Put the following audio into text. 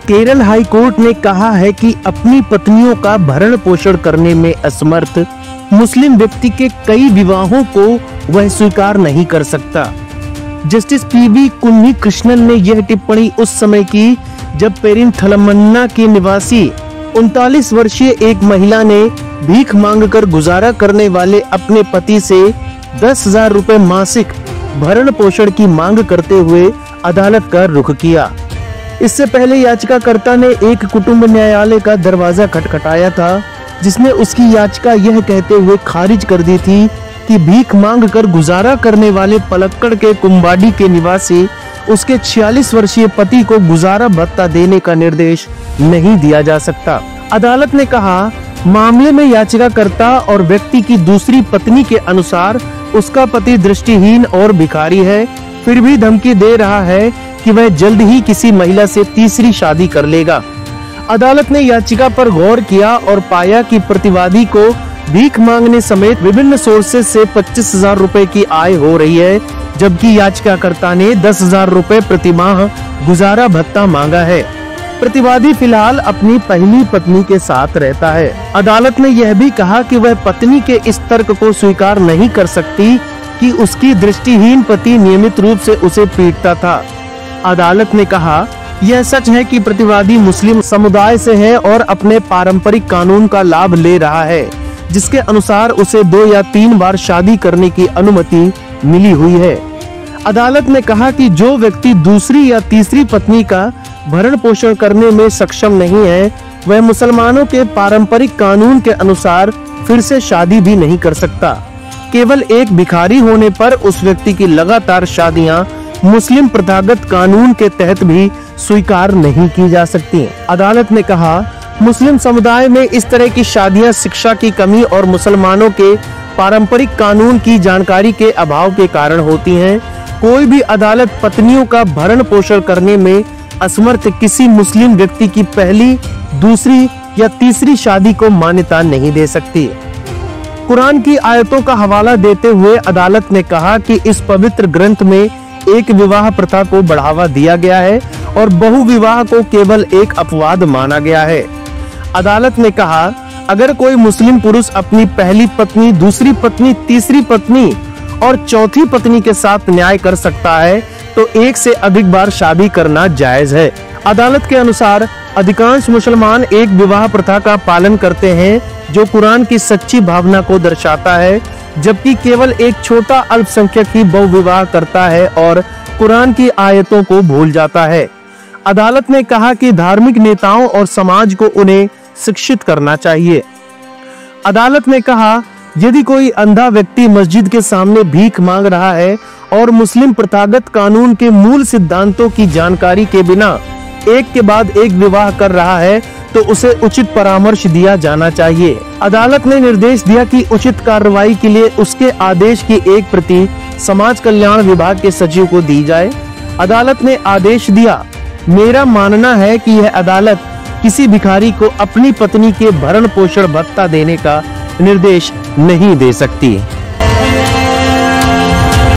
Kerala high court ने कहा है कि अपनी पत्नियों का भरण पोषण करने में असमर्थ मुस्लिम व्यक्ति के कई विवाहों को वह स्वीकार नहीं कर सकता। जस्टिस पीवी कुन्नी कृष्णन ने यह टिप्पणी उस समय की जब पेरिनथलमन्ना के निवासी 39 वर्षीय एक महिला ने भीख मांगकर गुजारा करने वाले अपने पति से 10,000 रुपए मासिक भरण पोषण की मांग करते हुए अदालत का रुख किया। इससे पहले याचिकाकर्ता ने एक कुटुंब न्यायालय का दरवाजा खटखटाया था, जिसने उसकी याचिका यह कहते हुए खारिज कर दी थी कि भीख मांग कर गुजारा करने वाले पलक्कड़ के कुंबाडी के निवासी उसके 46 वर्षीय पति को गुजारा भत्ता देने का निर्देश नहीं दिया जा सकता। अदालत ने कहा, मामले में याचिकाकर्ता और व्यक्ति की दूसरी पत्नी के अनुसार उसका पति दृष्टिहीन और भिखारी है, फिर भी धमकी दे रहा है कि वह जल्द ही किसी महिला से तीसरी शादी कर लेगा। अदालत ने याचिका पर गौर किया और पाया कि प्रतिवादी को भीख मांगने समेत विभिन्न सोर्सेज से 25,000 रुपए की आय हो रही है, जबकि याचिकाकर्ता ने 10,000 रुपए प्रति माह गुजारा भत्ता मांगा है। प्रतिवादी फिलहाल अपनी पहली पत्नी के साथ रहता है। अदालत ने यह भी कहा कि वह पत्नी के इस तर्क को स्वीकार नहीं कर सकती कि उसकी दृष्टिहीन पति नियमित रूप से उसे पीटता था। अदालत ने कहा, यह सच है कि प्रतिवादी मुस्लिम समुदाय से है और अपने पारंपरिक कानून का लाभ ले रहा है, जिसके अनुसार उसे 2 या 3 बार शादी करने की अनुमति मिली हुई है। अदालत ने कहा कि जो व्यक्ति दूसरी या तीसरी पत्नी का भरण पोषण करने में सक्षम नहीं है, वह मुसलमानों के पारंपरिक कानून के अनुसार फिर से शादी भी नहीं कर सकता। केवल एक भिखारी होने पर उस व्यक्ति की लगातार शादियां मुस्लिम प्रथागत कानून के तहत भी स्वीकार नहीं की जा सकती। अदालत ने कहा, मुस्लिम समुदाय में इस तरह की शादियां शिक्षा की कमी और मुसलमानों के पारंपरिक कानून की जानकारी के अभाव के कारण होती हैं। कोई भी अदालत पत्नियों का भरण पोषण करने में असमर्थ किसी मुस्लिम व्यक्ति की पहली, दूसरी या तीसरी शादी को मान्यता नहीं दे सकती। कुरान की आयतों का हवाला देते हुए अदालत ने कहा कि इस पवित्र ग्रंथ में एक विवाह प्रथा को बढ़ावा दिया गया है और बहु विवाह को केवल एक अपवाद माना गया है। अदालत ने कहा, अगर कोई मुस्लिम पुरुष अपनी पहली पत्नी, दूसरी पत्नी, तीसरी पत्नी और चौथी पत्नी के साथ न्याय कर सकता है, तो एक से अधिक बार शादी करना जायज है। अदालत के अनुसार अधिकांश मुसलमान एक विवाह प्रथा का पालन करते हैं जो कुरान की सच्ची भावना को दर्शाता है, जबकि केवल एक छोटा अल्पसंख्यक ही बहुविवाह करता है और कुरान की आयतों को भूल जाता है। अदालत ने कहा कि धार्मिक नेताओं और समाज को उन्हें शिक्षित करना चाहिए। अदालत ने कहा, यदि कोई अंधा व्यक्ति मस्जिद के सामने भीख मांग रहा है और मुस्लिम प्रथागत कानून के मूल सिद्धांतों की जानकारी के बिना एक के बाद एक विवाह कर रहा है, तो उसे उचित परामर्श दिया जाना चाहिए। अदालत ने निर्देश दिया कि उचित कार्रवाई के लिए उसके आदेश की एक प्रति समाज कल्याण विभाग के सचिव को दी जाए। अदालत ने आदेश दिया, मेरा मानना है कि यह अदालत किसी भिखारी को अपनी पत्नी के भरण पोषण भत्ता देने का निर्देश नहीं दे सकती।